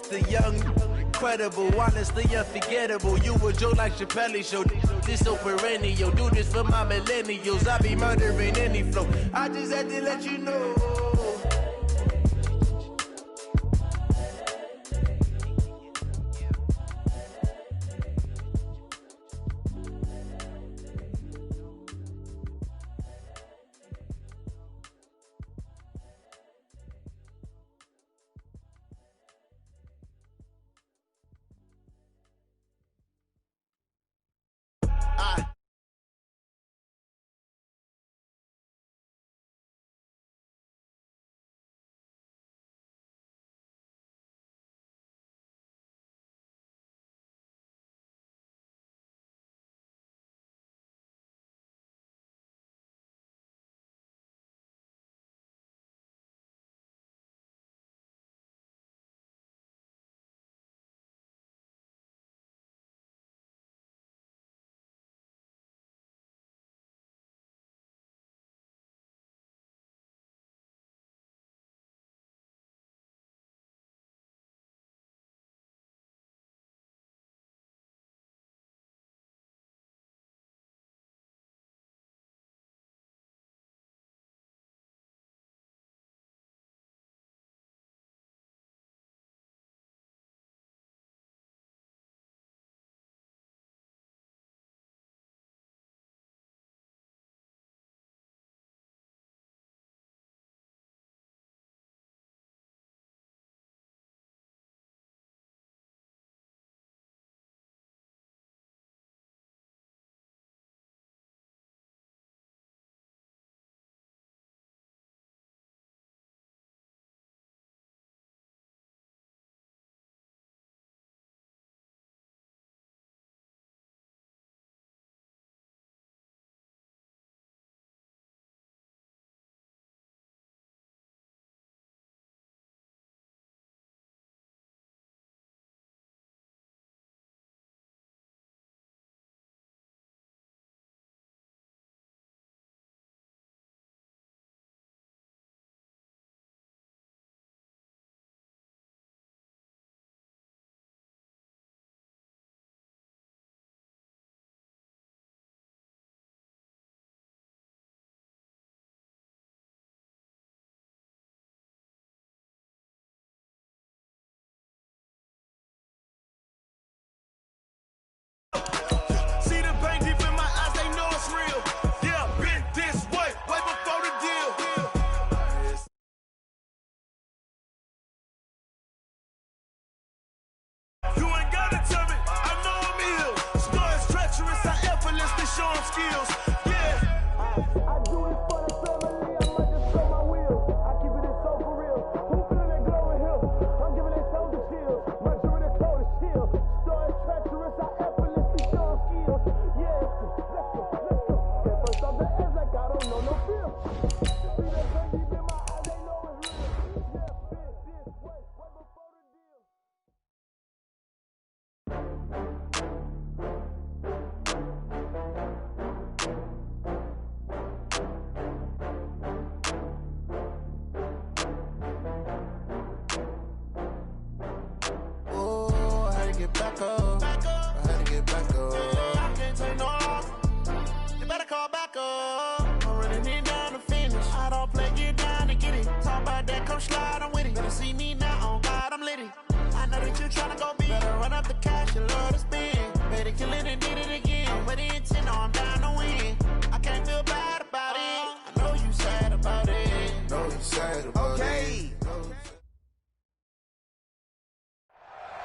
the young, incredible, honestly unforgettable. You a joke like Chappelle Show. This so perennial. Do this for my millennials. I be murdering any flow. I just had to let you know.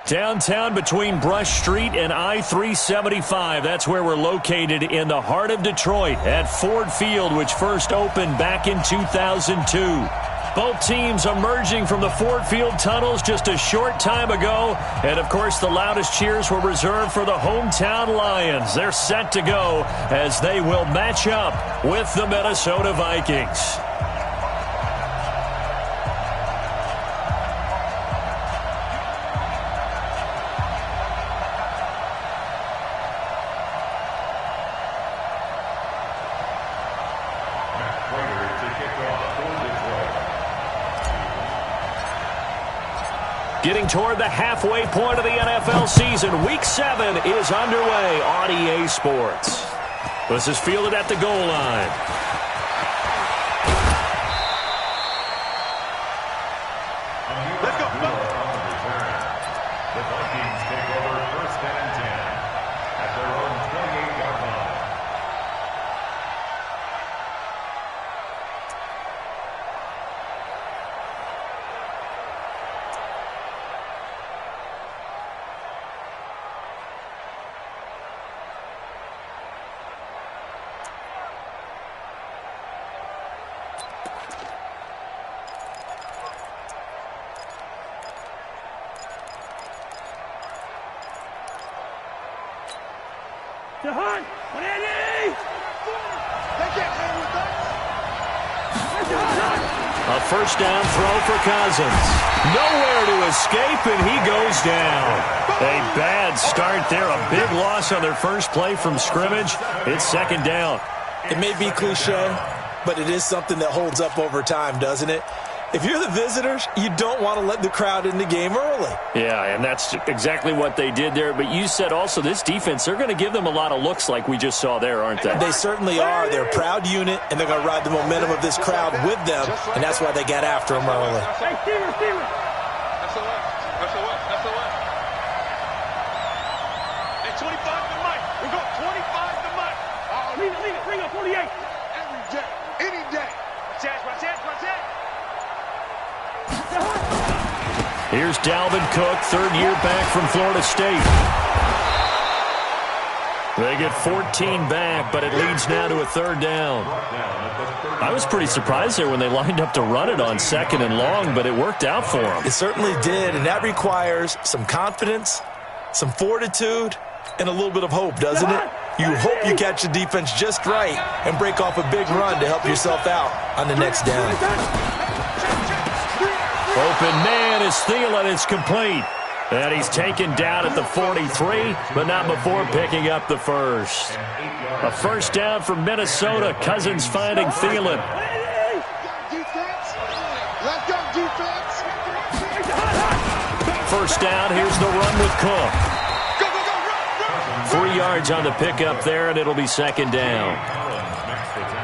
Downtown between Brush Street and I-375. That's where we're located in the heart of Detroit at Ford Field, which first opened back in 2002. Both teams emerging from the Ford Field tunnels just a short time ago. And, of course, the loudest cheers were reserved for the hometown Lions. They're set to go as they will match up with the Minnesota Vikings. Prater to kick off for Detroit. 1 Getting toward the halfway point of the NFL season. Week 7 is underway on EA Sports. This is fielded at the goal line. Let's go. The Vikings take over 1st and 10 at their own 28-yard line. To Hunt, 180! They can't hang with us. A first down throw for Cousins. Nowhere to escape, and he goes down. A bad start there. A big loss on their first play from scrimmage. It's 2nd down. It may be cliche, but it is something that holds up over time, doesn't it? If you're the visitors, you don't want to let the crowd in the game early. Yeah, and that's exactly what they did there. But you said also this defense, they're going to give them a lot of looks like we just saw there, aren't they? They certainly are. They're a proud unit, and they're going to ride the momentum of this crowd with them, and that's why they got after them early. Hey, Steven. SOS. Hey, 25 to Mike. We go 25 to Mike. Leave it. Bring up 48. Every day. Any day. Watch out. Here's Dalvin Cook, 3rd year back from Florida State. They get 14 back, but it leads now to a 3rd down. I was pretty surprised there when they lined up to run it on 2nd and long, but it worked out for them. It certainly did, and that requires some confidence, some fortitude, and a little bit of hope, doesn't it? You hope you catch the defense just right and break off a big run to help yourself out on the next down. Open man is Thielen. It's complete. And he's taken down at the 43, but not before picking up the first. A first down from Minnesota. Cousins finding Thielen. Let's go, defense. First down. Here's the run with Cook. 3 yards on the pickup there, and it'll be 2nd down.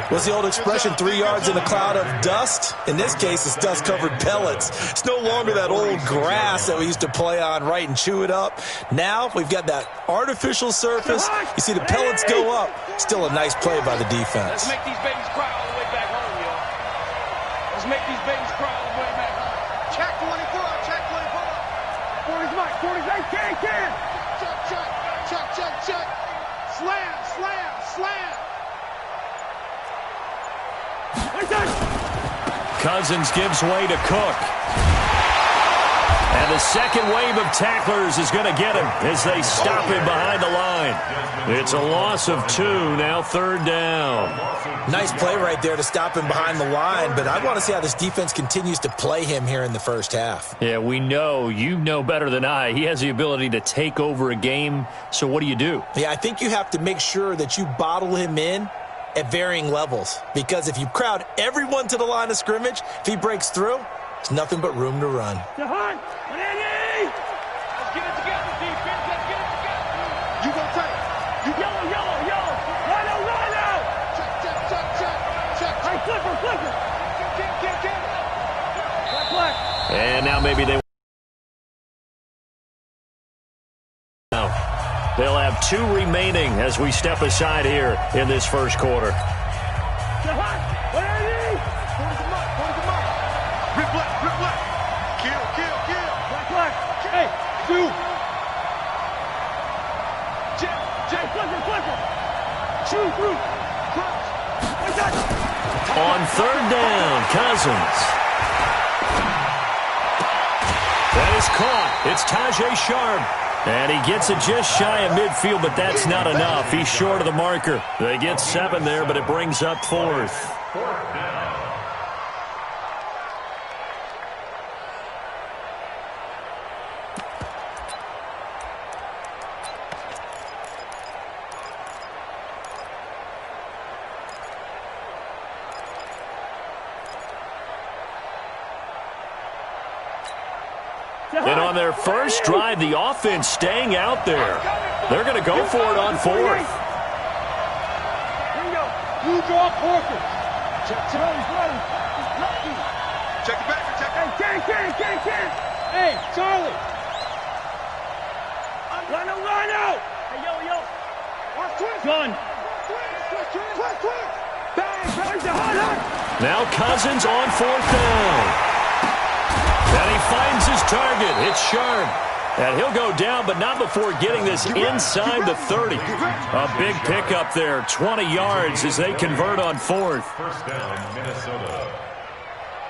What's the old expression, 3 yards in a cloud of dust? In this case, it's dust-covered pellets. It's no longer that old grass that we used to play on, right, and chew it up. Now we've got that artificial surface. You see the pellets go up. Still a nice play by the defense. Let's make these babies cry all the way back home, yo. Let's make these babies cry all the way back home. Check 24. 40's Mike. 40's right. Can. Check. Slam. Cousins gives way to Cook. And the second wave of tacklers is going to get him as they stop him behind the line. It's a loss of 2, now 3rd down. Nice play right there to stop him behind the line, but I want to see how this defense continues to play him here in the first half. Yeah, we know. You know better than I. He has the ability to take over a game, so what do you do? Yeah, I think you have to make sure that you bottle him in at varying levels, because if you crowd everyone to the line of scrimmage, if he breaks through, there's nothing but room to run. To Hunt, 180! Let's get it together, defense. Let's get it together. You gonna take it. You yellow. Rhino. Check. Hey, flipper. Get. Black. And now maybe they... They'll have 2 remaining as we step aside here in this first quarter. To Hunt, 180! 40 to Mike. Rip black. Kill. Black. Hey, 2. Jay, flipper. Shoot through. Cross. On 3rd down, Cousins. That is caught. It's Tajay Sharp. And he gets it just shy of midfield, but that's not enough. He's short of the marker. They get 7 there, but it brings up 4th. To And on their first drive, the offense staying out there. They're going to go for it on fourth. Here you go. You draw Porter. Check it back. Hey, Ken. Hey, Charlie. Run out. Hey, yo. Gun. Now Cousins on fourth down. And he finds his target. It's Sharp. And he'll go down, but not before getting this inside the 30. A big pickup there, 20 yards as they convert on fourth. First down, Minnesota.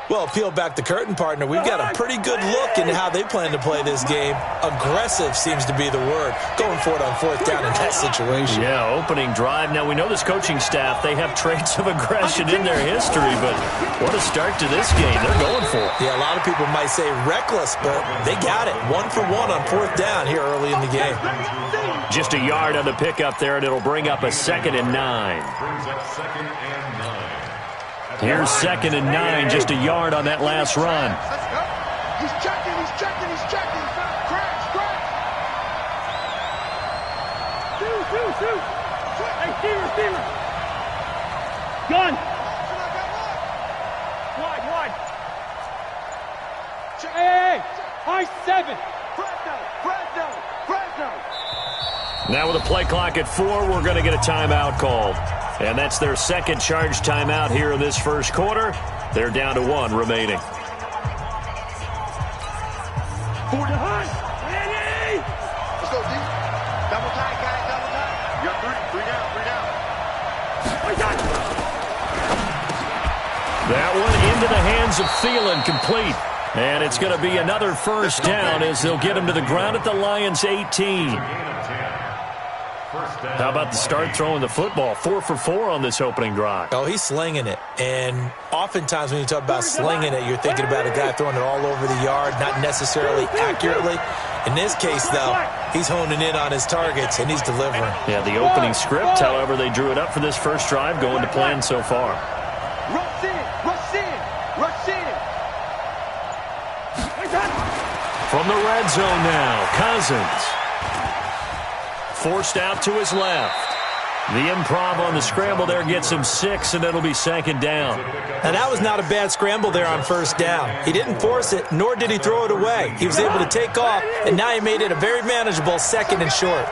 Well, peel back the curtain, partner. We've got a pretty good look into how they plan to play this game. Aggressive seems to be the word. Going for it on fourth down in that situation. Yeah, opening drive. Now, we know this coaching staff, they have traits of aggression in their history, but what a start to this game. They're going for it. Yeah, a lot of people might say reckless, but they got it. 1 for 1 on fourth down here early in the game. Just a yard on the pickup there, and it'll bring up a 2nd and 9. Brings up 2nd and 9. Here's 2nd and 9, just a yard on that last run. He's checking. Crash. Shoot. Hey, receiver. Gun. Wide. Hey. High 7. Fresno. Now with a play clock at 4, we're going to get a timeout called. And that's their second charge timeout here in this first quarter. They're down to 1 remaining. For the hunt. Ready. Let's go, D. Double tight, guys. Double tight. You got 3 down. That one into the hands of Thielen, complete. And it's going to be another first down as they'll get him to the ground at the Lions' 18. How about the start throwing the football? 4 for 4 on this opening drive. Oh, he's slinging it. And oftentimes when you talk about slinging it, you're thinking about a guy throwing it all over the yard, not necessarily accurately. In this case, though, he's honing in on his targets, and he's delivering. Yeah, the opening script, however, they drew it up for this first drive, going to plan so far. Rush in. From the red zone now, Cousins. Forced out to his left. The improv on the scramble there gets him 6, and it'll be 2nd down. Now, that was not a bad scramble there on first down. He didn't force it, nor did he throw it away. He was able to take off, and now he made it a very manageable 2nd and short.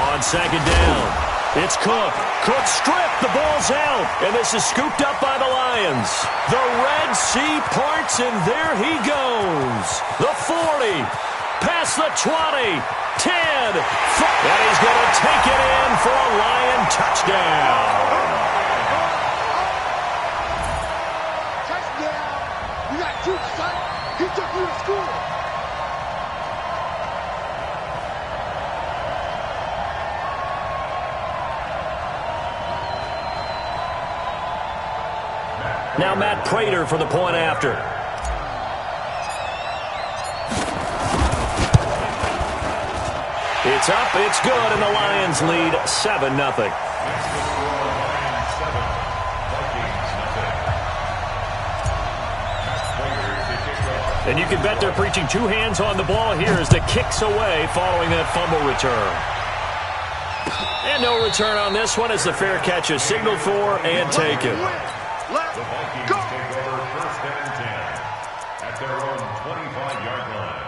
On 2nd down, it's Cook. Cook stripped. The ball's out, and this is scooped up by the Lions. The Red Sea parts, and there he goes. The 40. Past the 20, 10, and he's going to take it in for a Lion touchdown. Touchdown. You got 2 shots. He took you to school. Now Matt Prater for the point after. It's up, it's good, and the Lions lead 7-0. And you can bet they're preaching 2 hands on the ball here as the kick's away following that fumble return. And no return on this one as the fair catch is signaled for and taken. The Vikings take over 1st and 10 at their own 25-yard line.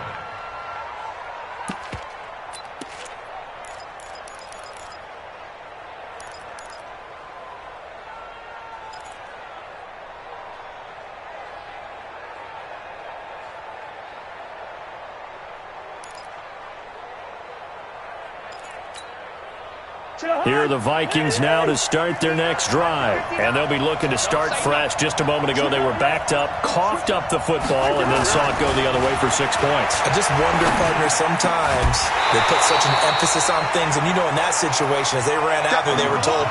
Here are the Vikings now to start their next drive. And they'll be looking to start fresh. Just a moment ago, they were backed up, coughed up the football, and then saw it go the other way for 6 points. I just wonder, partner, sometimes they put such an emphasis on things. And, you know, in that situation, as they ran out there, they were told,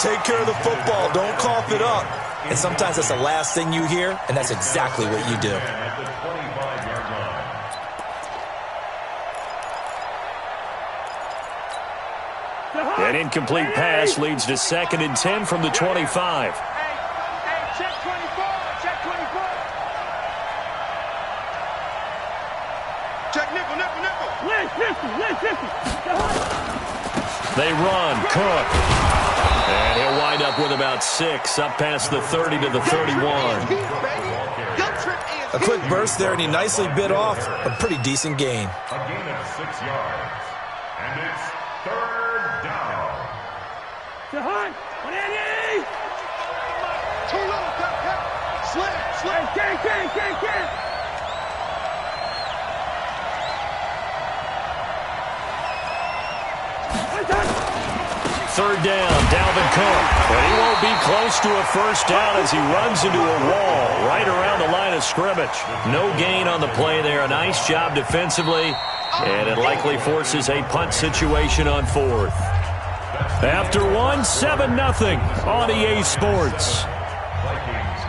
take care of the football, don't cough it up. And sometimes that's the last thing you hear, and that's exactly what you do. At the 25-yard line. An incomplete pass leads to 2nd and 10 from the 25. Hey, check 24. Check nickel, nickel, nickel. Lynch 50. They run. Cook. And he'll wind up with about 6, up past the 30 to the 31. A quick burst there, and he nicely bit off a pretty decent gain. A gain of 6 yards. And it's 3rd down. Jahan, 180. Too low, slam. Gang. 3rd down, Dalvin Cook. But he won't be close to a first down as he runs into a wall right around the line of scrimmage. No gain on the play there. A nice job defensively, and it likely forces a punt situation on 4th. After 1, 7-0 on EA Sports. Vikings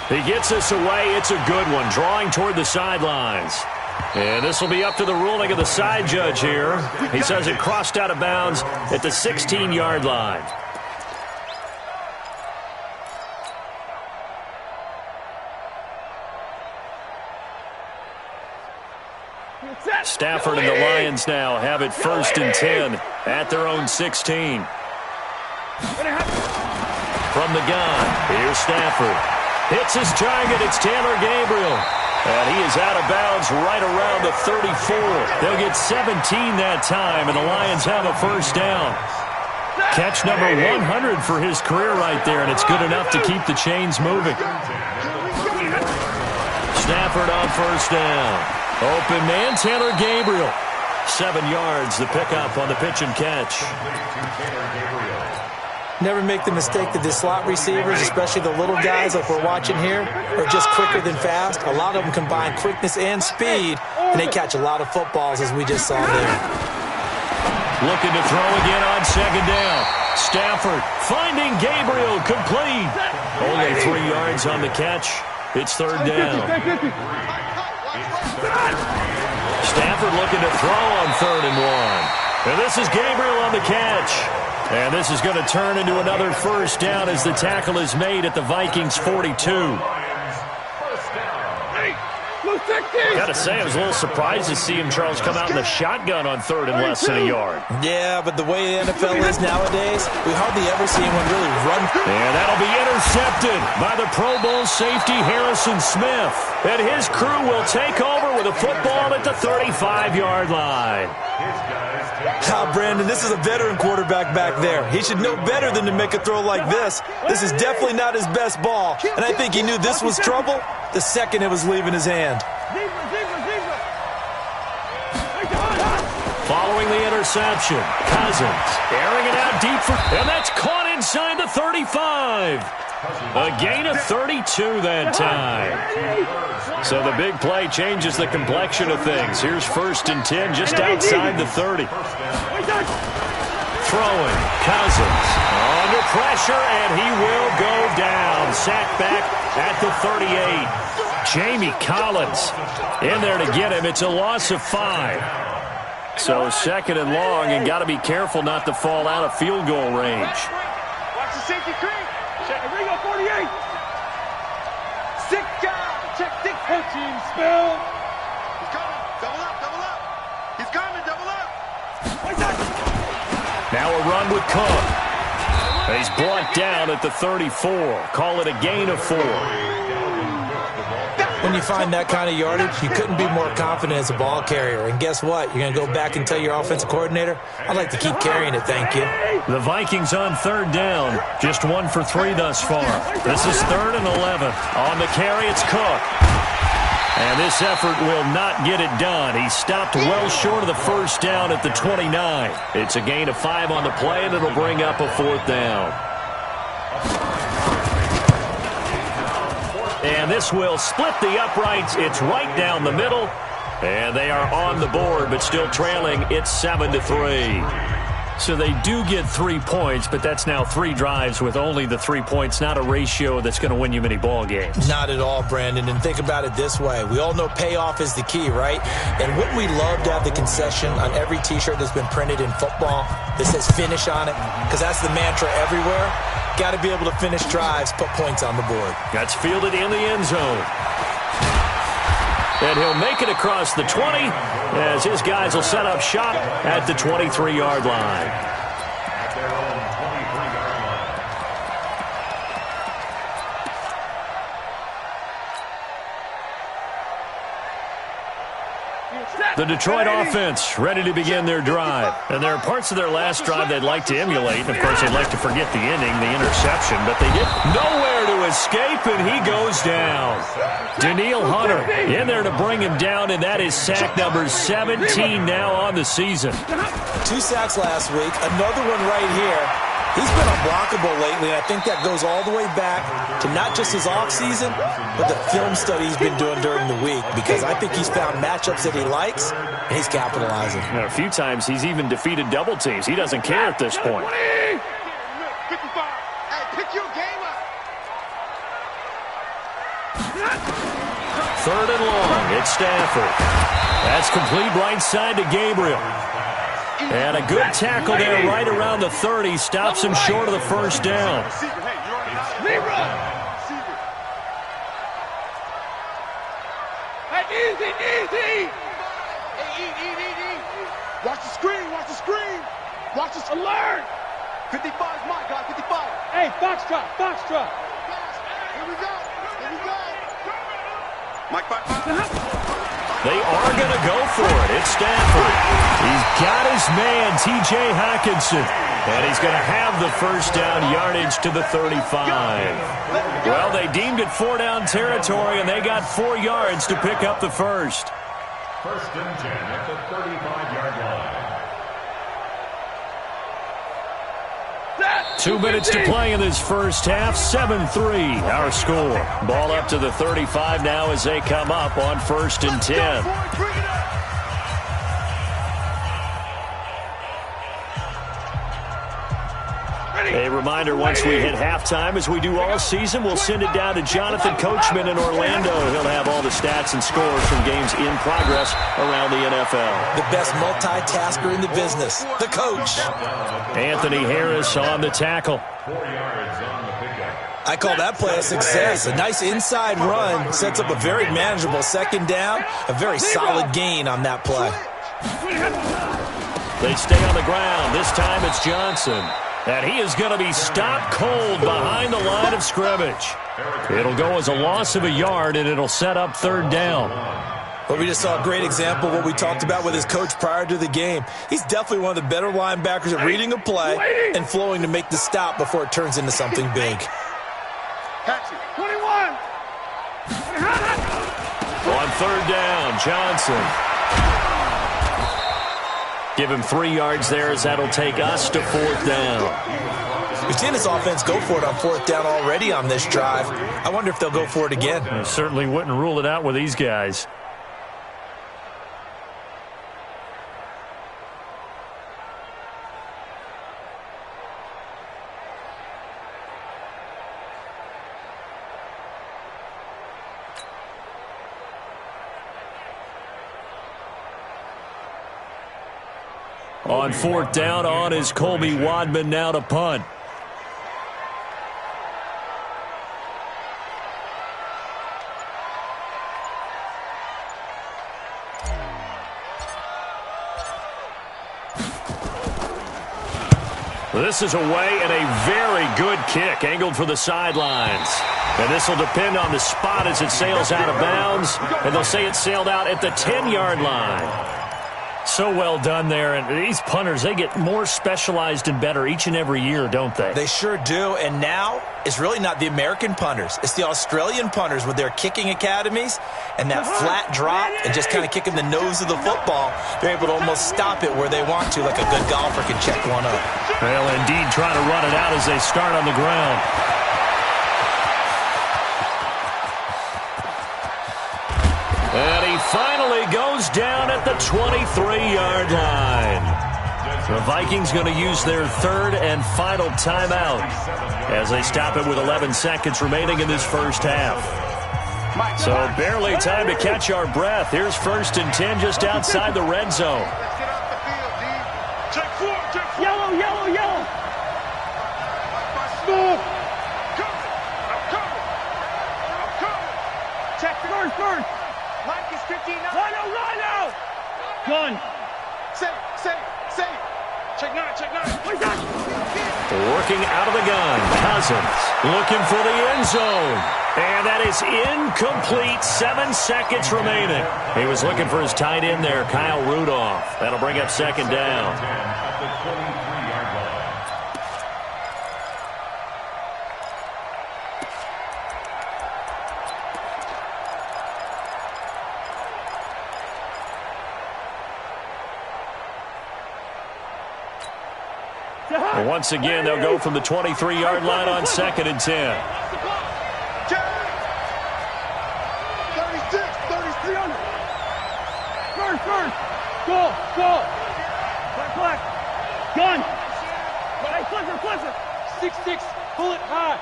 nothing. He gets us away. It's a good one, drawing toward the sidelines. And this will be up to the ruling of the side judge here. He says it crossed out of bounds at the 16-yard line. Stafford and the Lions now have it 1st and 10 at their own 16. From the gun, here's Stafford. Hits his target. It's Taylor Gabriel. And he is out of bounds right around the 34. They'll get 17 that time, and the Lions have a first down. Catch number 100 for his career right there, and it's good enough to keep the chains moving. Stafford on first down. Open man, Taylor Gabriel. 7 yards, the pickup on the pitch and catch. Never make the mistake that the slot receivers, especially the little guys like we're watching here, are just quicker than fast. A lot of them combine quickness and speed, and they catch a lot of footballs, as we just saw there. Looking to throw again on 2nd down. Stafford finding Gabriel complete. Only 3 yards on the catch. It's 3rd down. Stafford looking to throw on 3rd and 1. And this is Gabriel on the catch. And this is going to turn into another first down as the tackle is made at the Vikings 42. Got to say, I was a little surprised to see him, Charles, come out in the shotgun on 3rd and less than a yard. Yeah, but the way the NFL is nowadays, we hardly ever see anyone really run. And that'll be intercepted by the Pro Bowl safety Harrison Smith. And his crew will take over with a football at the 35-yard line. Brandon, this is a veteran quarterback back there. He should know better than to make a throw like this. This is definitely not his best ball, and I think he knew this was trouble the second it was leaving his hand. Following the interception, Cousins airing it out deep and that's caught inside the 35. A gain of 32 that time. So the big play changes the complexion of things. Here's 1st and 10 just outside the 30. Throwing, Cousins under pressure, and he will go down. Sacked back at the 38. Jamie Collins in there to get him. It's a loss of 5. So 2nd and long, and got to be careful not to fall out of field goal range. Watch the safety creep. Check it. Ringo 48. 6 down. Check 6. Team spill. He's coming. Double up. He's coming. Double up. Now a run with Cook. He's brought down at the 34. Call it a gain of 4. When you find that kind of yardage, you couldn't be more confident as a ball carrier. And guess what? You're going to go back and tell your offensive coordinator, I'd like to keep carrying it, thank you. The Vikings on 3rd down. Just 1 for 3 thus far. This is 3rd and 11. On the carry, it's Cook. And this effort will not get it done. He stopped well short of the first down at the 29. It's a gain of 5 on the play, and it'll bring up a 4th down. And this will split the uprights. It's right down the middle. And they are on the board, but still trailing. It's 7-3. So they do get 3 points, but that's now 3 drives with only the 3 points, not a ratio that's going to win you many ball games. Not at all, Brandon. And think about it this way. We all know payoff is the key, right? And wouldn't we love to have the concession on every T-shirt that's been printed in football that says finish on it? Because that's the mantra everywhere. Got to be able to finish drives, put points on the board. That's fielded in the end zone. And he'll make it across the 20 as his guys will set up shop at the 23-yard line. At their own 23-yard line. The Detroit offense ready to begin their drive. And there are parts of their last drive they'd like to emulate. And, of course, they'd like to forget the ending, the interception. But they get nowhere to escape, and he goes down. Daniil Hunter in there to bring him down, and that is sack number 17 now on the season. 2 sacks last week, another one right here. He's been unblockable lately, and I think that goes all the way back to not just his offseason, but the film study he's been doing during the week, because I think he's found matchups that he likes, and he's capitalizing. A few times he's even defeated double teams. He doesn't care at this point. 55. Hey, pick your game up. 3rd and long. It's Stafford. That's complete right side to Gabriel. And a good tackle there right around the 30. Stops him short of the first down. Hey, easy. Hey, eat. Watch the screen. Watch the alert. 55 is my guy, 55. Hey, Foxtrot. Here we go. Mike, They are going to go for it. It's Stafford. He's got his man, T.J. Hockenson. And he's going to have the first down yardage to the 35. Well, they deemed it 4-down territory, and they got 4 yards to pick up the first. 1st and 10 at the 35-yard line. 2 minutes to play in this first half. 7-3 our score. Ball up to the 35 now as they come up on 1st and 10. A reminder, once we hit halftime, as we do all season, we'll send it down to Jonathan Coachman in Orlando. He'll have all the stats and scores from games in progress around the NFL. The best multitasker in the business, the coach. Anthony Harris on the tackle. 4 yards on the pickup. I call that play a success. A nice inside run sets up a very manageable 2nd down, a very solid gain on that play. They stay on the ground. This time it's Johnson. And he is going to be stopped cold behind the line of scrimmage. It'll go as a loss of a yard, and it'll set up 3rd down. But we just saw a great example of what we talked about with his coach prior to the game. He's definitely one of the better linebackers at reading a play and flowing to make the stop before it turns into something big. 21. On 3rd down, Johnson. Give him 3 yards there as that'll take us to 4th down. We've seen this offense go for it on 4th down already on this drive. I wonder if they'll go for it again. I certainly wouldn't rule it out with these guys. On 4th down, on is Colby Wadman now to punt. This is away and a very good kick, angled for the sidelines. And this will depend on the spot as it sails out of bounds. And they'll say it sailed out at the 10-yard line. So well done there, and these punters, they get more specialized and better each and every year, don't they? They sure do, and now it's really not the American punters. It's the Australian punters with their kicking academies and that flat drop and just kind of kicking the nose of the football. They're able to almost stop it where they want to, like a good golfer can check one up. Well, indeed, trying to run it out as they start on the ground. And he finally goes down at the 23-yard line. The Vikings going to use their 3rd and final timeout as they stop it with 11 seconds remaining in this first half. So barely time to catch our breath. Here's 1st and 10 just outside the red zone. Yellow. Check first. Mike is Rhino! Gun. Safe. Check nine. Working out of the gun. Cousins looking for the end zone. And that is incomplete. 7 seconds remaining. He was looking for his tight end there, Kyle Rudolph. That'll bring up second down. At the 23-yard line. And once again, they'll go from the 23-yard line on 2nd and 10. 33 under. First. Go. Black. Gun. Hey, Clifford. 6-6. Pull it high.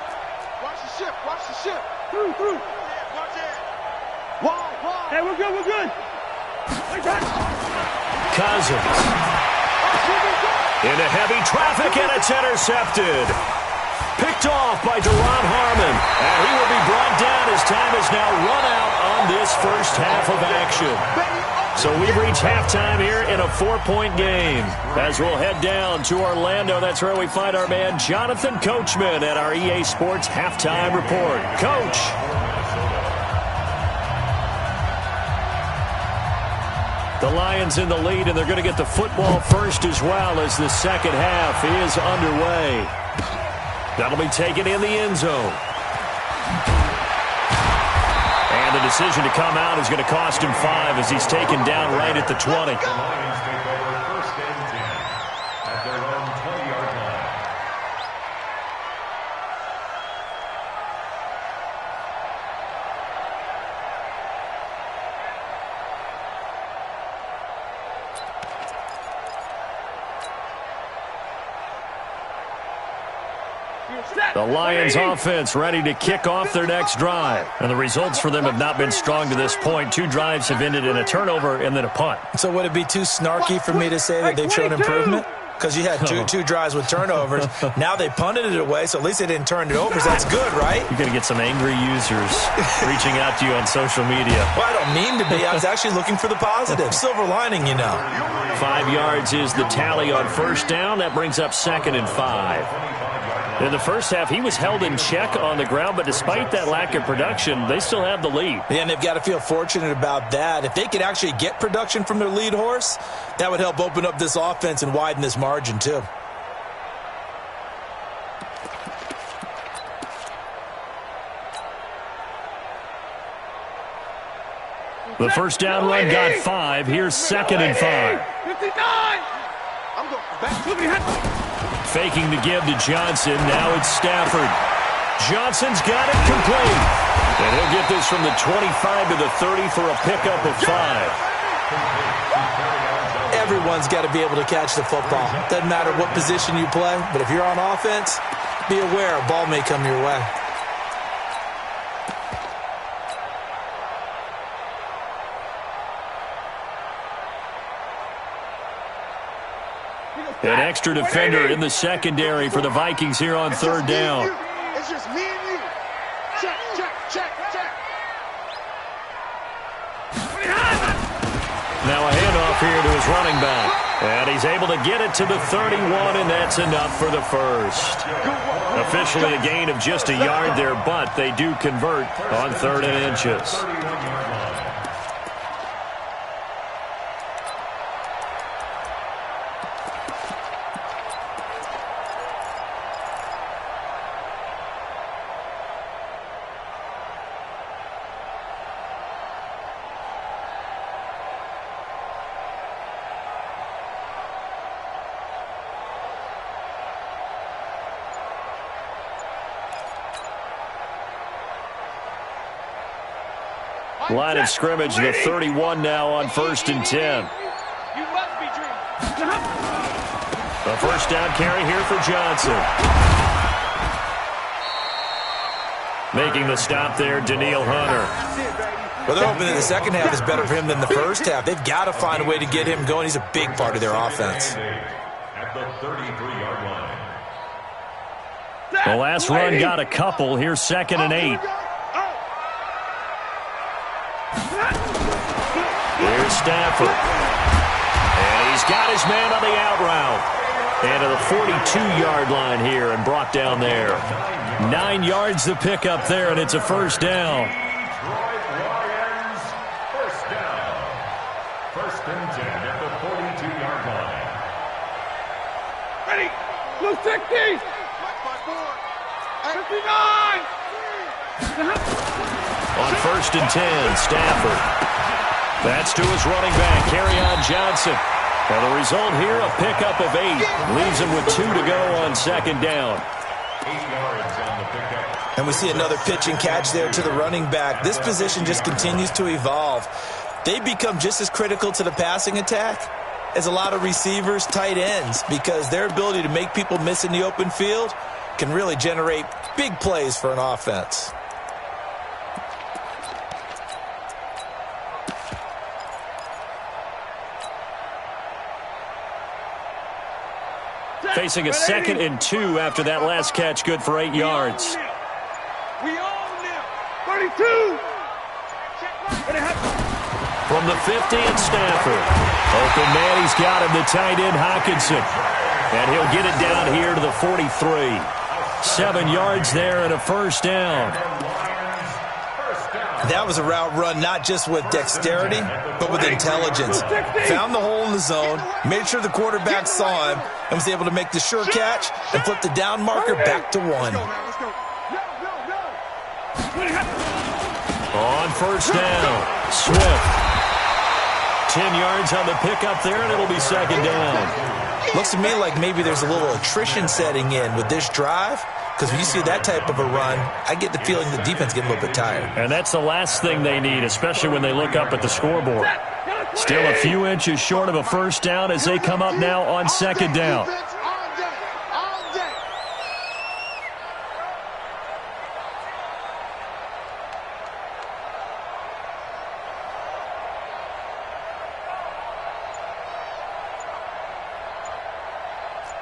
Watch the ship. Through. Watch it. Wide. Hey, we're good. Cousins into heavy traffic, and it's intercepted. Picked off by Deron Harmon. And he will be brought down as time is now run out on this first half of action. So we've reached halftime here in a 4-point game. As we'll head down to Orlando, that's where we find our man Jonathan Coachman at our EA Sports Halftime Report. Coach. The Lions in the lead, and they're going to get the football first as well as the second half is underway. That'll be taken in the end zone. And the decision to come out is going to cost him 5 as he's taken down right at the 20. The Lions take over first and 10 at their own 20-yard line. The Lions offense ready to kick off their next drive. And the results for them have not been strong to this point. 2 drives have ended in a turnover and then a punt. So would it be too snarky for me to say that they've shown improvement? Because you had two drives with turnovers. Now they punted it away, so at least they didn't turn it over. So that's good, right? You're going to get some angry users reaching out to you on social media. Well, I don't mean to be. I was actually looking for the positive. Silver lining, you know. 5 yards is the tally on first down. That brings up 2nd and 5. In the first half, he was held in check on the ground, but despite that lack of production, they still have the lead. Yeah, and they've got to feel fortunate about that. If they could actually get production from their lead horse, that would help open up this offense and widen this margin, too. The first down run got 5. Here's 2nd and 5. 59! I'm going back. Faking the give to Johnson. Now it's Stafford. Johnson's got it complete. And he'll get this from the 25 to the 30 for a pickup of 5. Everyone's got to be able to catch the football. Doesn't matter what position you play, but if you're on offense, be aware a ball may come your way. An extra defender in the secondary for the Vikings here on 3rd down. It's just me and you. Check. Now a handoff here to his running back. And he's able to get it to the 31, and that's enough for the first. Officially a gain of just a yard there, but they do convert on 3rd and inches. Line of scrimmage, the 31 now on 1st and 10. You must be dreaming. A first down carry here for Johnson. Making the stop there, Daniil Hunter. Well, they're hoping that the second half is better for him than the first half. They've got to find a way to get him going. He's a big part of their offense. At the 33-yard line. The last run got a couple. Here's 2nd and 8. Stafford. And he's got his man on the out route. And to the 42-yard line here and brought down there. 9 yards to pick up there, and it's a first down. Detroit Lions, first down. First and 10 at the 42-yard line. Ready. Blue 60. 59. On first and 10, Stafford. That's to his running back, Kerryon Johnson. And the result here, a pickup of 8. Leaves him with 2 to go on second down. 8 yards on the pickup. And we see another pitch and catch there to the running back. This position just continues to evolve. They become just as critical to the passing attack as a lot of receivers, tight ends, because their ability to make people miss in the open field can really generate big plays for an offense. Facing a 2nd and 2 after that last catch, good for 8 yards. We own them. 32. From the 50 and Stafford. Open man, he's got him, the tight end Hockenson. And he'll get it down here to the 43. 7 yards there and a first down. That was a route run not just with dexterity, but with intelligence. Found the hole in the zone, made sure the quarterback saw him, and was able to make the sure catch and flip the down marker back to 1. On first down, Swift. 10 yards on the pickup there, and it'll be second down. Looks to me like maybe there's a little attrition setting in with this drive, because when you see that type of a run, I get the feeling the defense getting a little bit tired. And that's the last thing they need, especially when they look up at the scoreboard. Still a few inches short of a first down as they come up now on second down.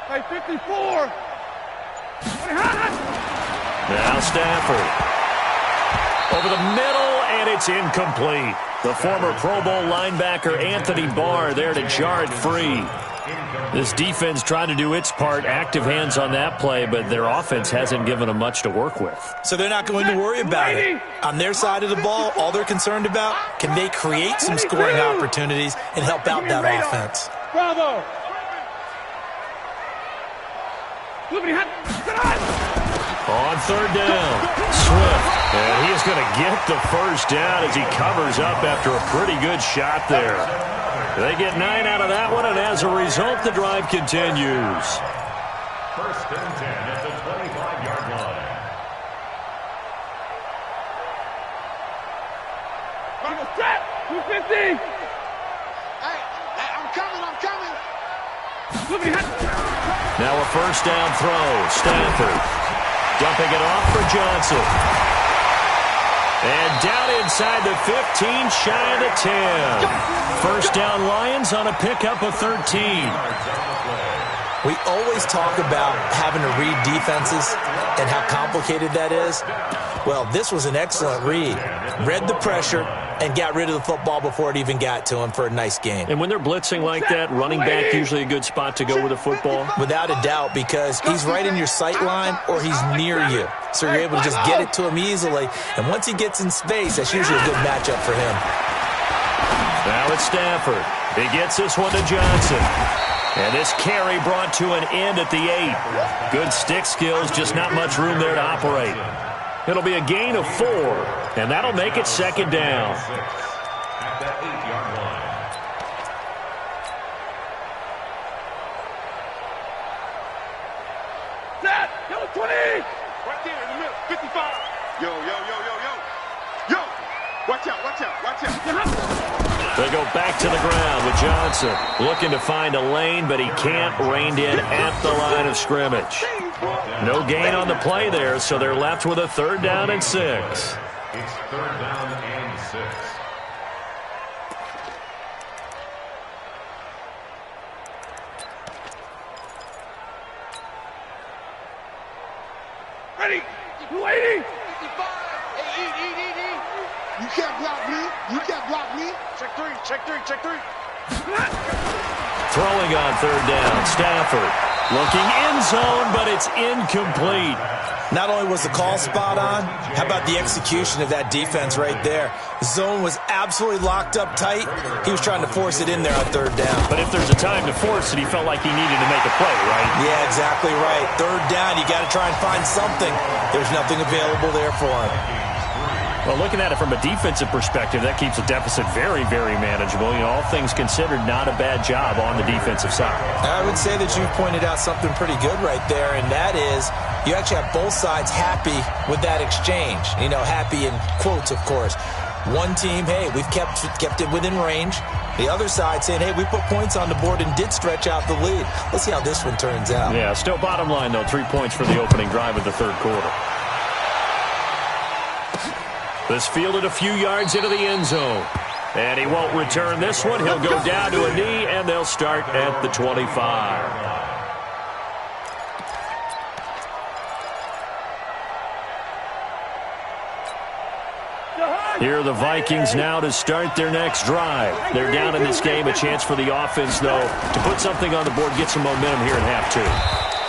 Hey, 54. Now Stafford. Over the middle, and it's incomplete. The former Pro Bowl linebacker Anthony Barr there to jar it free. This defense trying to do its part, active hands on that play, but their offense hasn't given them much to work with. So they're not going to worry about it. On their side of the ball, all they're concerned about, can they create some scoring opportunities and help out that offense? Bravo. On third down, Swift. And he is going to get the first down as he covers up after a pretty good shot there. They get 9 out of that one, and as a result, the drive continues. First and 10 at the 25-yard line. Set. 250. Hey, I'm coming. Now a first down throw. Stafford dumping it off for Johnson. And down inside the 15, shy of the 10. First down Lions on a pickup of 13. We always talk about having to read defenses and how complicated that is. Well, this was an excellent read. Read the pressure and got rid of the football before it even got to him for a nice gain. And when they're blitzing like that, running back usually a good spot to go with the football? Without a doubt, because he's right in your sight line or he's near you. So you're able to just get it to him easily. And once he gets in space, that's usually a good matchup for him. Now it's Stafford. He gets this one to Johnson. And this carry brought to an end at the 8. Good stick skills, just not much room there to operate. It'll be a gain of 4, and that'll make it second down. At the 8-yard line. Set. Yellow 20. Right there in the middle. 55. Yo. Watch out. They go back to the ground with Johnson. Looking to find a lane, but he can't. Reined in at the line of scrimmage. No gain on the play there, so they're left with a third down and 6. It's third down and 6. Ready. 280. You can't block me. You can't block me. Check three, check three, check three. Throwing on third down, Stafford looking in zone, but it's incomplete. Not only was the call spot on, how about the execution of that defense right there? The zone was absolutely locked up tight. He was trying to force it in there on third down. But if there's a time to force it, he felt like he needed to make a play, right? Yeah, exactly right. Third down, you got to try and find something. There's nothing available there for him. Well, looking at it from a defensive perspective, that keeps the deficit very, very manageable. You know, all things considered, not a bad job on the defensive side. I would say that you've pointed out something pretty good right there, and that is you actually have both sides happy with that exchange. You know, happy in quotes, of course. One team, hey, we've kept it within range. The other side saying, hey, we put points on the board and did stretch out the lead. Let's see how this one turns out. Yeah, still bottom line, though, 3 points for the opening drive of the third quarter. This fielded a few yards into the end zone. And he won't return this one. He'll go down to a knee, and they'll start at the 25. Here are the Vikings now to start their next drive. They're down in this game. A chance for the offense, though, to put something on the board, get some momentum here in half two.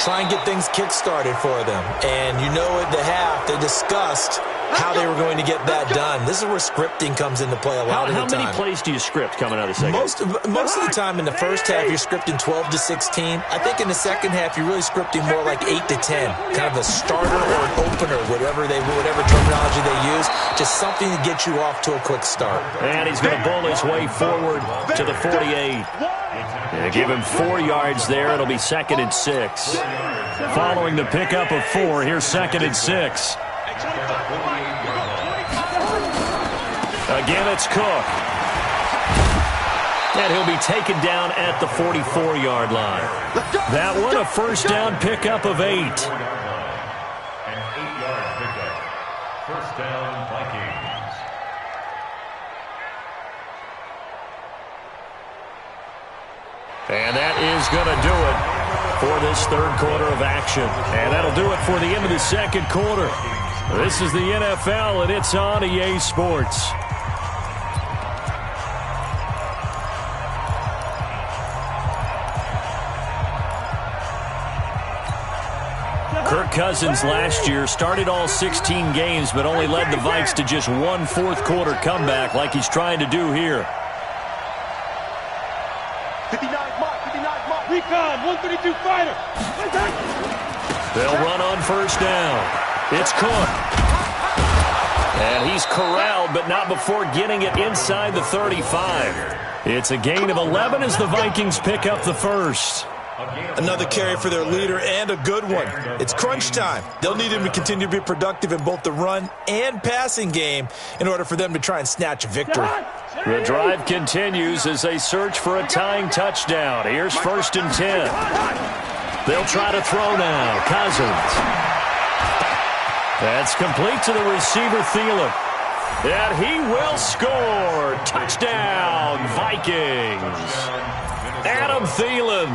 Try and get things kick-started for them. And you know at the half, they discussed how they were going to get that done. This is where scripting comes into play a lot of the time. How many plays do you script coming out of the second? Most of the time in the first half, you're scripting 12 to 16. I think in the second half, you're really scripting more like 8 to 10. Kind of a starter or an opener, whatever terminology they use. Just something to get you off to a quick start. And he's going to bowl his way forward to the 48. They give him 4 yards there. It'll be 2nd and 6. Following the pickup of 4, here's 2nd and 6. Again, it's Cook. And he'll be taken down at the 44-yard line. That one, a first down pickup of 8. An 8-yard pickup. First down, Vikings. And that is going to do it for this third quarter of action. And that'll do it for the end of the second quarter. This is the NFL, and it's on EA Sports. Kirk Cousins last year started all 16 games, but only led the Vikes to just one fourth-quarter comeback like he's trying to do here. 59 mark, recon, 132 fighter. They'll run on first down. It's Cook. And he's corralled, but not before getting it inside the 35. It's a gain of 11 as the Vikings pick up the first. Another carry for their leader, and a good one. It's crunch time. They'll need him to continue to be productive in both the run and passing game in order for them to try and snatch a victory. The drive continues as they search for a tying touchdown. Here's 1st and 10. They'll try to throw now. Cousins. That's complete to the receiver, Thielen. And he will score. Touchdown, Vikings. Adam Thielen,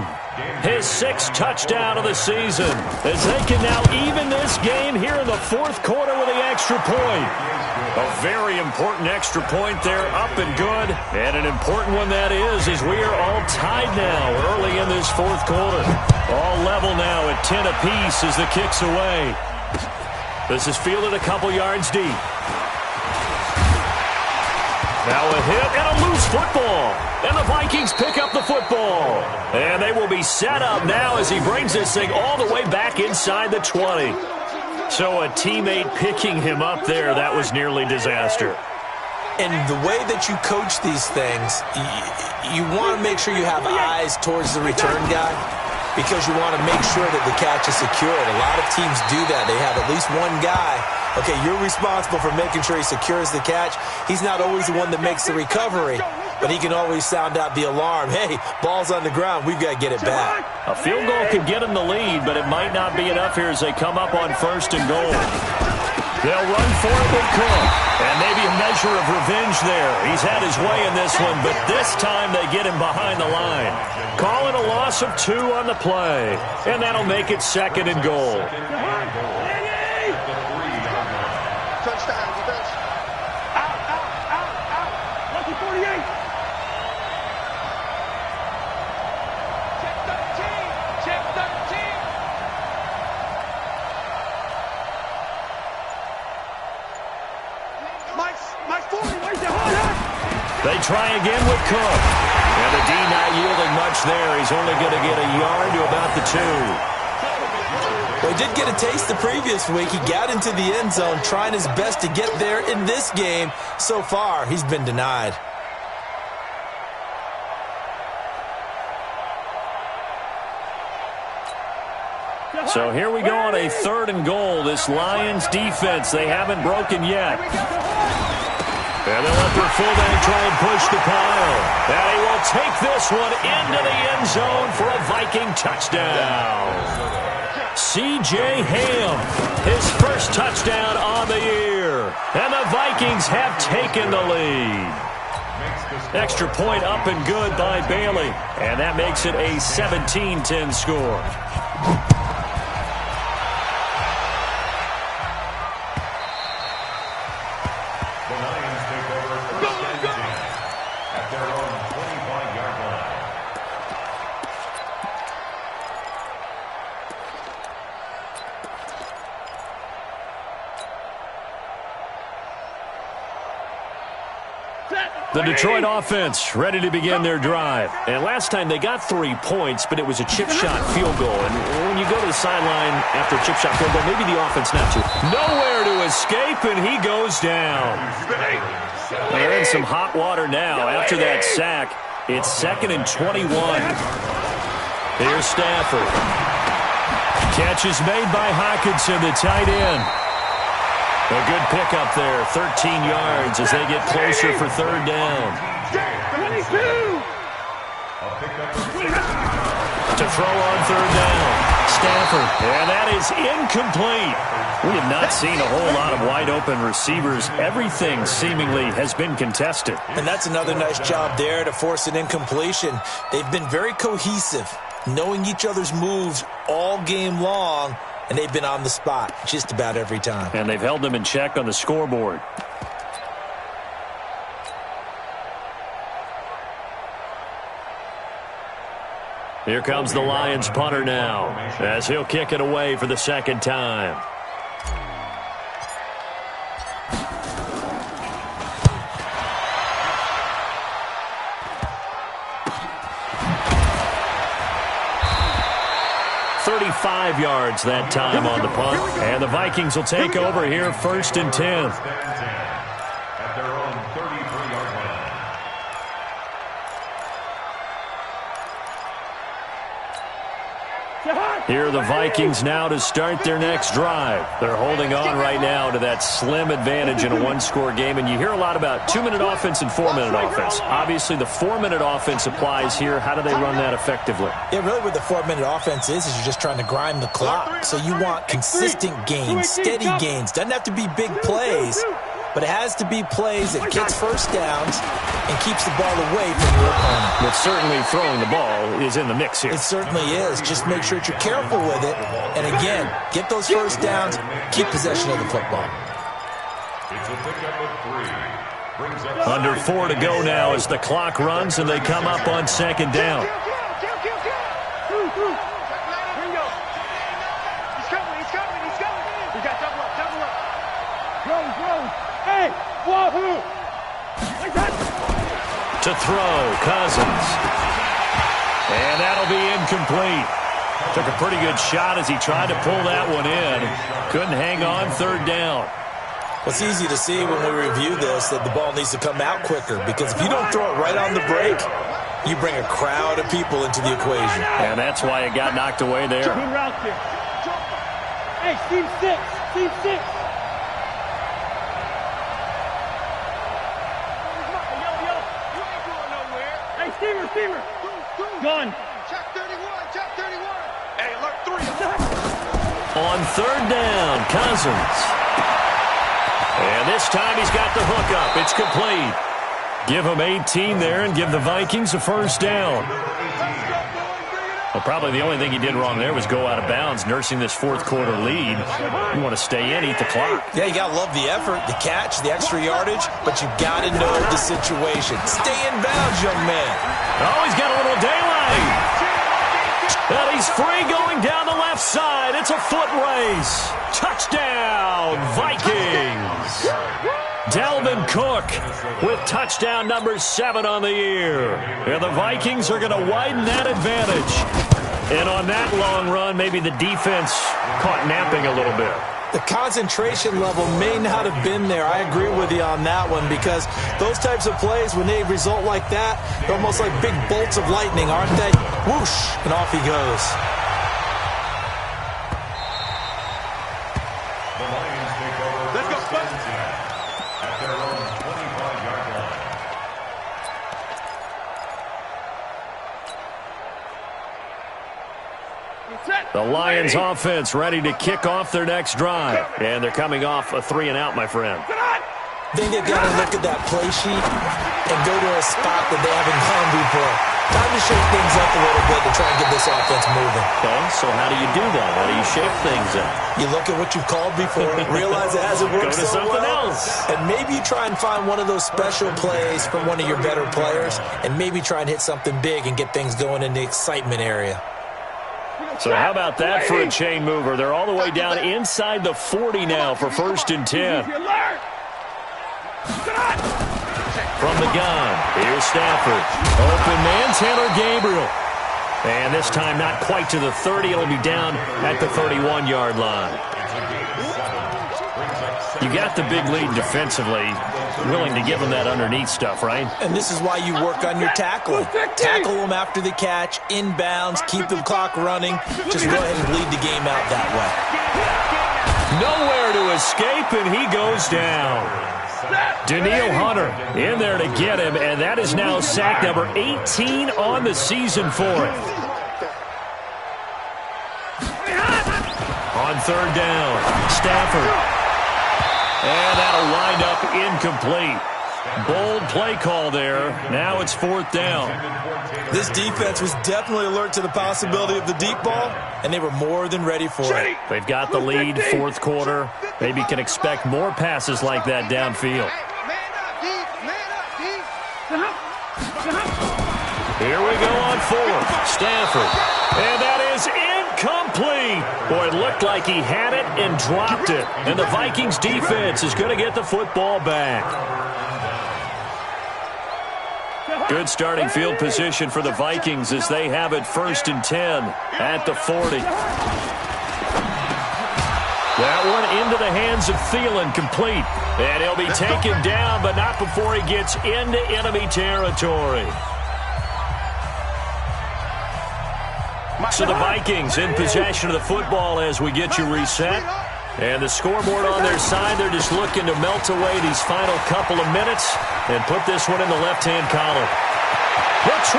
his 6th touchdown of the season, as they can now even this game here in the fourth quarter with the extra point. A very important extra point there, up and good. And an important one that is, as we are all tied now early in this fourth quarter. All level now at 10 apiece as the kick's away. This is fielded a couple yards deep. Now a hit and a loose football. And the Vikings pick up the football. And they will be set up now as he brings this thing all the way back inside the 20. So a teammate picking him up there, that was nearly disaster. And the way that you coach these things, you want to make sure you have eyes towards the return guy, because you want to make sure that the catch is secured. A lot of teams do that. They have at least one guy. Okay, you're responsible for making sure he secures the catch. He's not always the one that makes the recovery, but he can always sound out the alarm. Hey, ball's on the ground. We've got to get it back. A field goal could get him the lead, but it might not be enough here as they come up on 1st and goal. They'll run for it with Cook. And maybe a measure of revenge there. He's had his way in this one, but this time they get him behind the line. Call it a loss of 2 on the play. And that'll make it 2nd and goal. They try again with Cook. And the D not yielding much there. He's only going to get a yard to about the 2. Well, he did get a taste the previous week. He got into the end zone trying his best to get there in this game. So far, he's been denied. So here we go on a 3rd and goal. This Lions defense, they haven't broken yet. And they'll let their fullback try and push the pile. And he will take this one into the end zone for a Viking touchdown. C.J. Ham, his first touchdown on the year. And the Vikings have taken the lead. Extra point up and good by Bailey. And that makes it a 17-10 score. The Detroit offense ready to begin their drive. And last time they got 3 points, but it was a chip shot field goal. And when you go to the sideline after a chip shot field goal, maybe the offense not to. Nowhere to escape, and he goes down. They're in some hot water now after that sack. It's 2nd and 21. Here's Stafford. Catch is made by Hockenson, the tight end. A good pickup there, 13 yards as they get closer for 3rd down. 22! To throw on 3rd down. Stafford, and that is incomplete. We have not seen a whole lot of wide-open receivers. Everything seemingly has been contested. And that's another nice job there to force an incompletion. They've been very cohesive, knowing each other's moves all game long. And they've been on the spot just about every time. And they've held them in check on the scoreboard. Here comes the Lions punter now, as he'll kick it away for the 2nd time. .35 yards that time on the punt. And the Vikings will take over here 1st and 10. At their own 33-yard line. Here are the Vikings now to start their next drive. They're holding on right now to that slim advantage in a 1-score game. And you hear a lot about 2-minute offense and 4-minute offense. Obviously, the 4-minute offense applies here. How do they run that effectively? Yeah, really what the 4-minute offense is you're just trying to grind the clock. So you want consistent gains, steady gains. Doesn't have to be big plays, but it has to be plays that gets first downs and keeps the ball away from your opponent. But certainly throwing the ball is in the mix here. It certainly is. Just make sure that you're careful with it. And again, get those first downs, keep possession of the football. It's a pickup of 3. Brings up Under 4 to go now as the clock runs and they come up on 2nd down. To throw, Cousins. And that'll be incomplete. Took a pretty good shot as he tried to pull that one in. Couldn't hang on 3rd down. Well, it's easy to see when we review this that the ball needs to come out quicker, because if you don't throw it right on the break, you bring a crowd of people into the equation. And that's why it got knocked away there. Good route there. Hey, Team 6. Team 6. Steamer. Gun. Check 31. Check 31. Hey, alert 3. On 3rd down, Cousins. And this time he's got the hook up. It's complete. Give him 18 there and give the Vikings a 1st down. Well, probably the only thing he did wrong there was go out of bounds, nursing this 4th quarter lead. You want to stay in, eat the clock. Yeah, you got to love the effort, the catch, the extra yardage, but you got to know the situation. Stay in bounds, young man. Oh, he's got a little daylight. And he's free going down the left side. It's a foot race. Touchdown, Vikings. Dalvin Cook with touchdown number 7 on the year. And the Vikings are going to widen that advantage. And on that long run, maybe the defense caught napping a little bit. The concentration level may not have been there. I agree with you on that one, because those types of plays, when they result like that, they're almost like big bolts of lightning, aren't they? Whoosh, and off he goes. The Lions take over. Let's go, first and 10 at their own 25-yard line. The Lions offense ready to kick off their next drive. And they're coming off a 3-and-out, my friend. I think they've got to look at that play sheet and go to a spot that they haven't gone before. Time to shake things up a little bit to try and get this offense moving. Okay, so how do you do that? How do you shake things up? You look at what you've called before, realize it hasn't worked Go to so something well, else. and maybe you try and find one of those special plays from one of your better players, and maybe try and hit something big and get things going in the excitement area. So how about that for a chain mover? They're all the way down inside the 40 now for 1st and 10. From the gun, here's Stafford. Open man, Taylor Gabriel. And this time not quite to the 30. It'll be down at the 31-yard line. You got the big lead defensively. Willing to give them that underneath stuff, right? And this is why you work on your tackling. Tackle them after the catch, inbounds, keep the clock running. Just go ahead and bleed the game out that way. Nowhere to escape, and he goes down. Danielle Hunter in there to get him, and that is now sack number 18 on the season for him. On 3rd down, Stafford. And that'll wind up incomplete. Bold play call there. Now it's 4th down. This defense was definitely alert to the possibility of the deep ball, and they were more than ready for it. They've got the lead, 4th quarter. Maybe can expect more passes like that downfield. Here we go on 4th. Stafford. And that is incomplete. Boy, it looked like he had it and dropped it. And the Vikings defense is going to get the football back. Good starting field position for the Vikings as they have it 1st and 10 at the 40. That one into the hands of Thielen, complete. And he'll be taken down, but not before he gets into enemy territory. So the Vikings in possession of the football as we get you reset. And the scoreboard on their side, they're just looking to melt away these final couple of minutes and put this one in the left-hand column. The 20.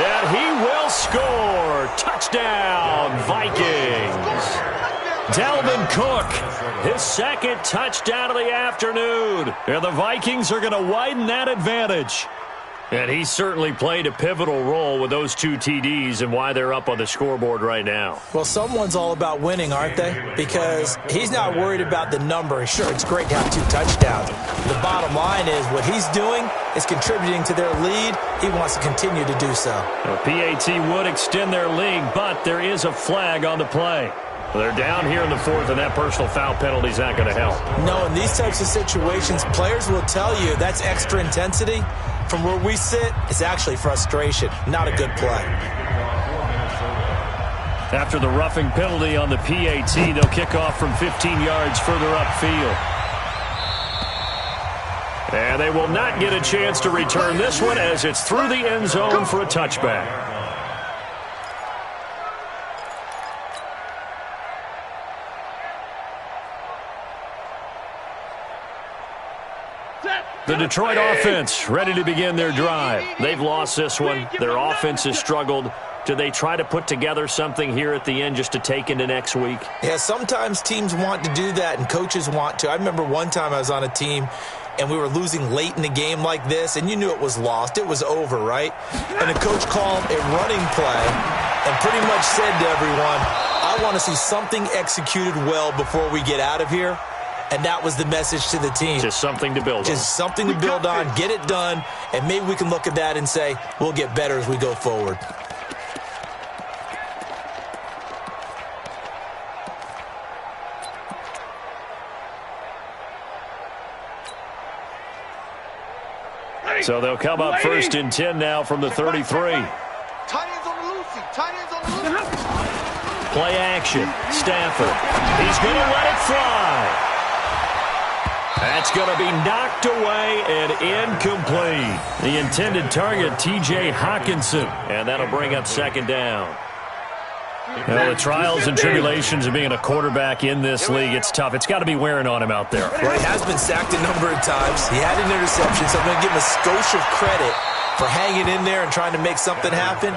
And he will score. Touchdown, Vikings. Dalvin Cook, his 2nd touchdown of the afternoon. And the Vikings are going to widen that advantage. And he certainly played a pivotal role with those 2 TDs and why they're up on the scoreboard right now. Well, someone's all about winning, aren't they? Because he's not worried about the number. Sure, it's great to have 2 touchdowns. The bottom line is what he's doing is contributing to their lead. He wants to continue to do so. The PAT would extend their lead, but there is a flag on the play. They're down here in the 4th, and that personal foul penalty is not going to help. No, in these types of situations, players will tell you that's extra intensity. From where we sit, it's actually frustration, not a good play. After the roughing penalty on the PAT, they'll kick off from 15 yards further upfield. And they will not get a chance to return this one as it's through the end zone for a touchback. The Detroit offense ready to begin their drive. They've lost this one. Their offense has struggled. Do they try to put together something here at the end just to take into next week? Yeah, sometimes teams want to do that and coaches want to. I remember one time I was on a team and we were losing late in the game like this, and you knew it was lost. It was over, right? And the coach called a running play and pretty much said to everyone, I want to see something executed well before we get out of here. And that was the message to the team. Just something to build on. Just something to build on, get it done, and maybe we can look at that and say, we'll get better as we go forward. So they'll come up 1st and 10 now from the 33. Tight ends on the loosey. Tight ends on the loosey. Play action. Stafford. He's going to let it fly. That's going to be knocked away and incomplete. The intended target, T.J. Hawkinson. And that'll bring up 2nd down. The trials and tribulations of being a quarterback in this league, it's tough. It's got to be wearing on him out there. Well, he has been sacked a number of times. He had an interception, so I'm going to give him a skosh of credit for hanging in there and trying to make something happen,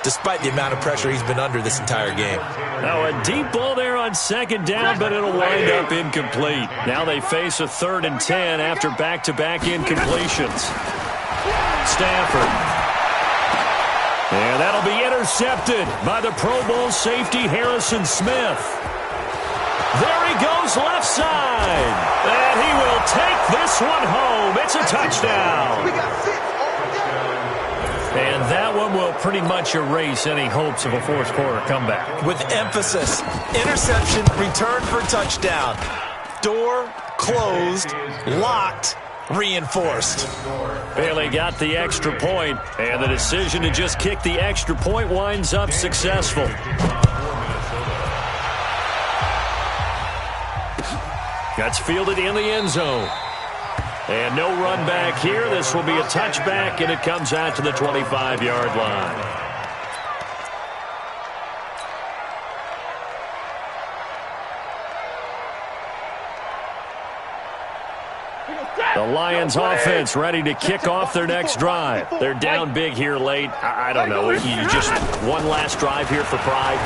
despite the amount of pressure he's been under this entire game. Now a deep ball there on 2nd down, but it'll wind up incomplete. Now they face a 3rd and 10 after back-to-back incompletions. Stafford. And that'll be intercepted by the Pro Bowl safety Harrison Smith. There he goes left side. And he will take this one home. It's a touchdown. And that one will pretty much erase any hopes of a 4th quarter comeback. With emphasis, interception, return for touchdown. Door closed, locked, reinforced. Bailey got the extra point, and the decision to just kick the extra point winds up successful. That's fielded in the end zone. And no run back here. This will be a touchback, and it comes out to the 25-yard line. The Lions offense ready to kick off their next drive. They're down big here late. I don't know. You just one last drive here for pride.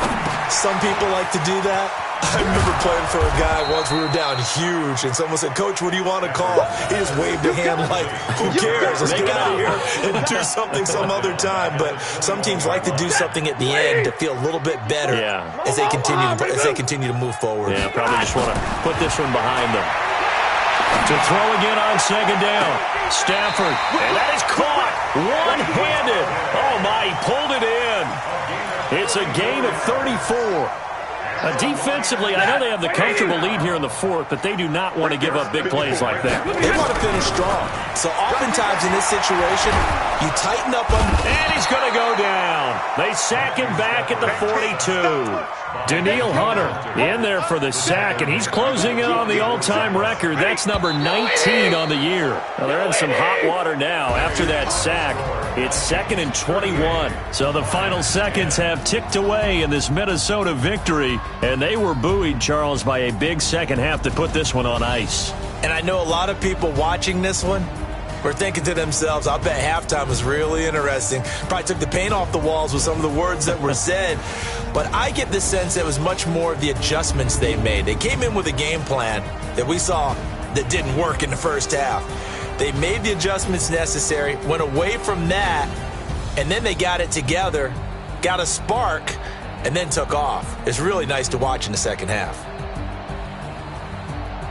Some people like to do that. I remember playing for a guy once. We were down huge, and someone said, "Coach, what do you want to call?" He just waved a hand like, "Who cares? Let's get out of here and do something some other time." But some teams like to do something at the end to feel a little bit better as they continue to move forward. Yeah, probably just want to put this one behind them. To throw again on 2nd down. Stafford, and that is caught one-handed. Oh, my, he pulled it in. It's a gain of 34. Defensively, I know they have the comfortable lead here in the 4th, but they do not want to give up big plays like that. They want to finish strong. So oftentimes in this situation, you tighten up on... And he's going to go down. They sack him back at the 42. Danielle Hunter in there for the sack, and he's closing in on the all-time record. That's number 19 on the year. Now, they're in some hot water now. After that sack, it's 2nd and 21. So the final seconds have ticked away in this Minnesota victory, and they were buoyed, Charles, by a big second half to put this one on ice. And I know a lot of people watching this one were thinking to themselves, I bet halftime was really interesting. Probably took the paint off the walls with some of the words that were said. But I get the sense that it was much more of the adjustments they made. They came in with a game plan that we saw that didn't work in the first half. They made the adjustments necessary, went away from that, and then they got it together, got a spark, and then took off. It's really nice to watch in the second half.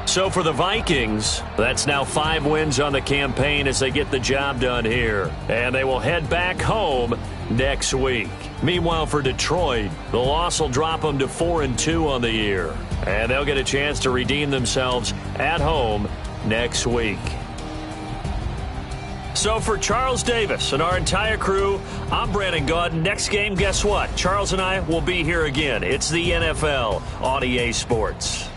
So for the Vikings, that's now 5 wins on the campaign as they get the job done here. And they will head back home next week. Meanwhile, for Detroit, the loss will drop them to 4-2 on the year. And they'll get a chance to redeem themselves at home next week. So for Charles Davis and our entire crew, I'm Brandon Gaudin. Next game, guess what? Charles and I will be here again. It's the NFL on EA Sports.